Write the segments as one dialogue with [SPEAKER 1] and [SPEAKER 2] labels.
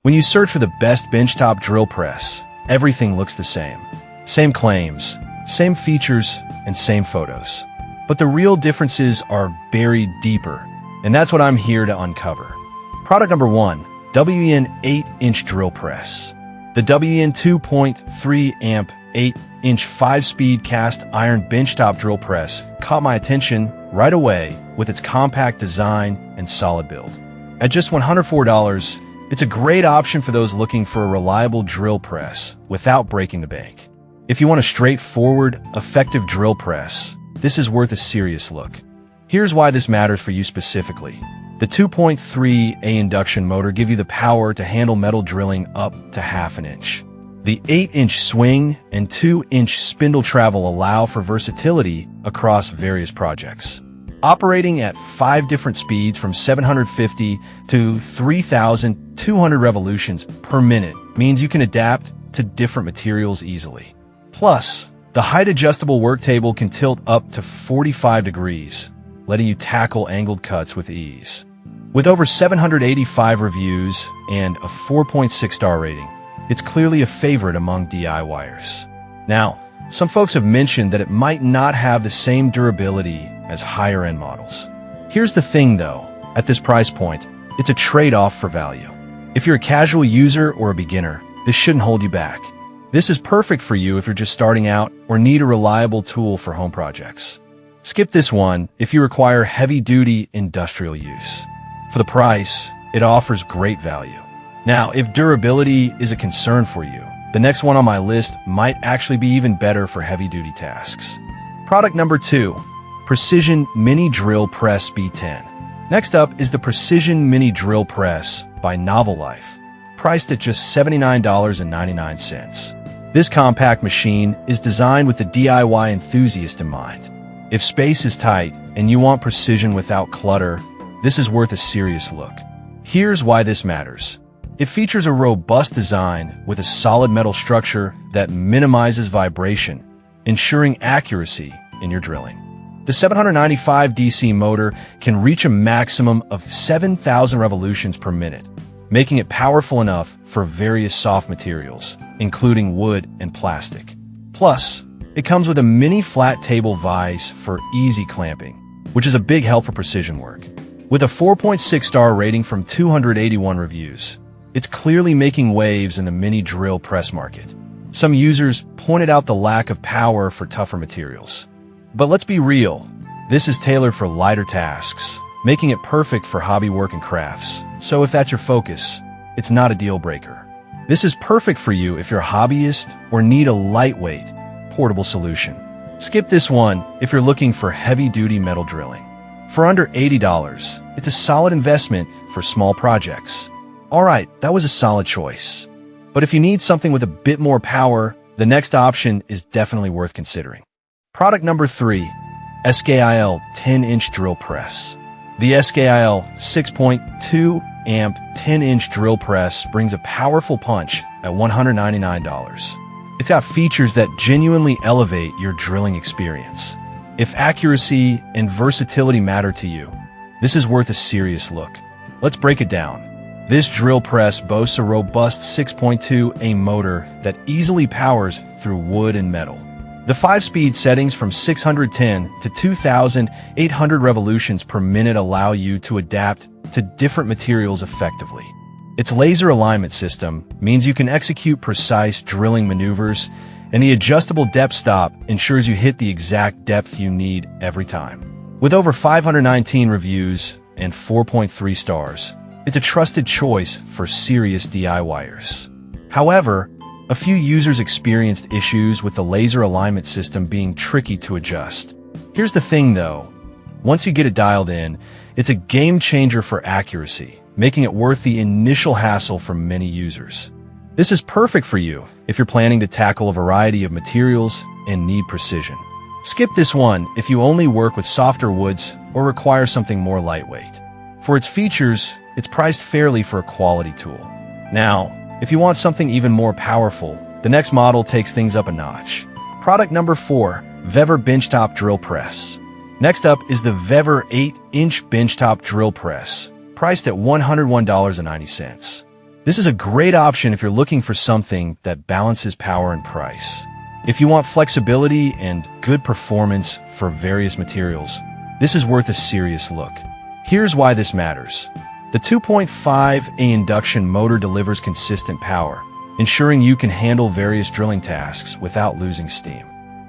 [SPEAKER 1] When you search for the best benchtop drill press, everything looks the same. Same claims, same features, and same photos. But the real differences are buried deeper, and that's what I'm here to uncover. Product number 1, WEN 8-inch drill press. The WEN 2.3 amp 8-inch 5-speed cast iron benchtop drill press caught my attention right away with its compact design and solid build. At just $104, it's a great option for those looking for a reliable drill press without breaking the bank. If you want a straightforward, effective drill press, this is worth a serious look. Here's why this matters for you specifically. The 2.3A induction motor gives you the power to handle metal drilling up to ½ inch. The 8-inch swing and 2-inch spindle travel allow for versatility across various projects. Operating at 5 different speeds from 750 to 3,200 revolutions per minute means you can adapt to different materials easily. Plus, the height-adjustable work table can tilt up to 45 degrees, letting you tackle angled cuts with ease. With over 785 reviews and a 4.6-star rating, it's clearly a favorite among DIYers. Now, some folks have mentioned that it might not have the same durability as higher-end models. Here's the thing, though. At this price point, it's a trade-off for value. If you're a casual user or a beginner, this shouldn't hold you back. This is perfect for you if you're just starting out or need a reliable tool for home projects. Skip this one if you require heavy-duty industrial use. For the price, it offers great value. Now, if durability is a concern for you, the next one on my list might actually be even better for heavy-duty tasks. Product number 2, Precision Mini Drill Press B10. Next up is the Precision Mini Drill Press by Novel Life, priced at just $79.99. This compact machine is designed with the DIY enthusiast in mind. If space is tight and you want precision without clutter, this is worth a serious look. Here's why this matters. It features a robust design with a solid metal structure that minimizes vibration, ensuring accuracy in your drilling. The 795 DC motor can reach a maximum of 7,000 revolutions per minute, making it powerful enough for various soft materials, including wood and plastic. Plus, it comes with a mini flat table vise for easy clamping, which is a big help for precision work. With a 4.6-star rating from 281 reviews, it's clearly making waves in the mini drill press market. Some users pointed out the lack of power for tougher materials. But let's be real, this is tailored for lighter tasks, making it perfect for hobby work and crafts. So if that's your focus, it's not a deal breaker. This is perfect for you if you're a hobbyist or need a lightweight, portable solution. Skip this one if you're looking for heavy-duty metal drilling. For under $80, it's a solid investment for small projects. Alright, that was a solid choice. But if you need something with a bit more power, the next option is definitely worth considering. Product number 3, SKIL 10-inch drill press. The SKIL 6.2 amp 10-inch drill press brings a powerful punch at $199. It's got features that genuinely elevate your drilling experience. If accuracy and versatility matter to you, this is worth a serious look. Let's break it down. This drill press boasts a robust 6.2A motor that easily powers through wood and metal. The 5-speed settings from 610 to 2,800 revolutions per minute allow you to adapt to different materials effectively. Its laser alignment system means you can execute precise drilling maneuvers, and the adjustable depth stop ensures you hit the exact depth you need every time. With over 519 reviews and 4.3 stars, it's a trusted choice for serious DIYers. However, a few users experienced issues with the laser alignment system being tricky to adjust. Here's the thing though, once you get it dialed in, it's a game changer for accuracy, making it worth the initial hassle for many users. This is perfect for you if you're planning to tackle a variety of materials and need precision. Skip this one if you only work with softer woods or require something more lightweight. For its features, it's priced fairly for a quality tool. Now, if you want something even more powerful, the next model takes things up a notch. Product number 4, Vever Benchtop Drill Press. Next up is the Vever 8-inch Benchtop Drill Press, priced at $101.90. This is a great option if you're looking for something that balances power and price. If you want flexibility and good performance for various materials, this is worth a serious look. Here's why this matters. The 2.5A induction motor delivers consistent power, ensuring you can handle various drilling tasks without losing steam.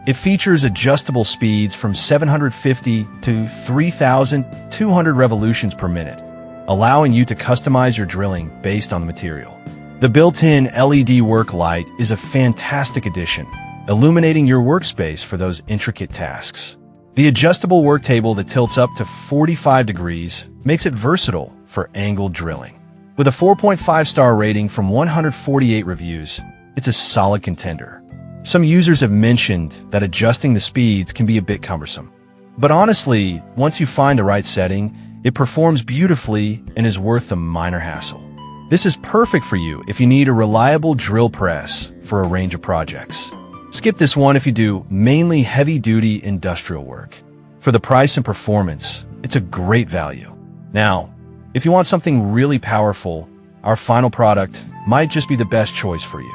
[SPEAKER 1] It features adjustable speeds from 750 to 3,200 revolutions per minute, allowing you to customize your drilling based on the material. The built-in LED work light is a fantastic addition, illuminating your workspace for those intricate tasks. The adjustable work table that tilts up to 45 degrees makes it versatile for angled drilling. With a 4.5-star rating from 148 reviews, it's a solid contender. Some users have mentioned that adjusting the speeds can be a bit cumbersome. But honestly, once you find the right setting, it performs beautifully and is worth the minor hassle. This is perfect for you if you need a reliable drill press for a range of projects. Skip this one if you do mainly heavy-duty industrial work. For the price and performance, it's a great value. Now, if you want something really powerful, our final product might just be the best choice for you.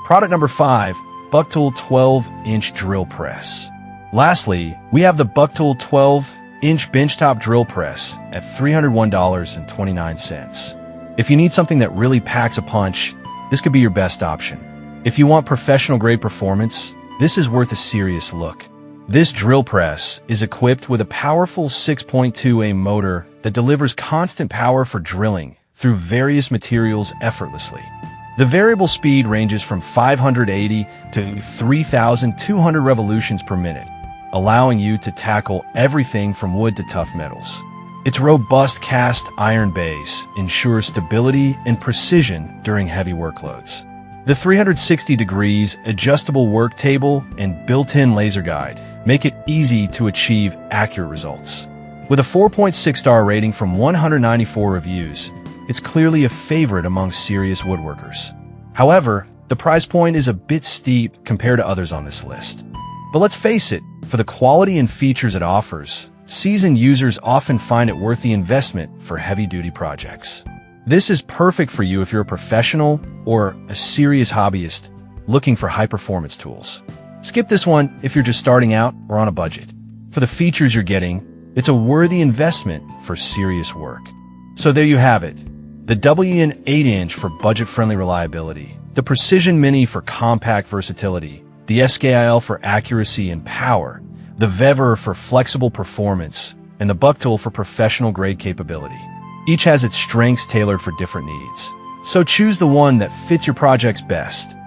[SPEAKER 1] Product number 5, Bucktool 12-inch drill press. Lastly, we have the Bucktool 12-inch benchtop drill press at $301.29. If you need something that really packs a punch, this could be your best option. If you want professional-grade performance, this is worth a serious look. This drill press is equipped with a powerful 6.2A motor that delivers constant power for drilling through various materials effortlessly. The variable speed ranges from 580 to 3,200 revolutions per minute, allowing you to tackle everything from wood to tough metals. Its robust cast iron base ensures stability and precision during heavy workloads. The 360 degrees adjustable work table and built-in laser guide make it easy to achieve accurate results. With a 4.6-star rating from 194 reviews, it's clearly a favorite among serious woodworkers. However, the price point is a bit steep compared to others on this list. But let's face it, for the quality and features it offers, seasoned users often find it worth the investment for heavy-duty projects. This is perfect for you if you're a professional or a serious hobbyist looking for high-performance tools. Skip this one if you're just starting out or on a budget. For the features you're getting, it's a worthy investment for serious work. So there you have it. The WN 8-inch for budget-friendly reliability, the Precision Mini for compact versatility, the SKIL for accuracy and power, the Vever for flexible performance, and the Bucktool for professional-grade capability. Each has its strengths tailored for different needs. So choose the one that fits your projects best.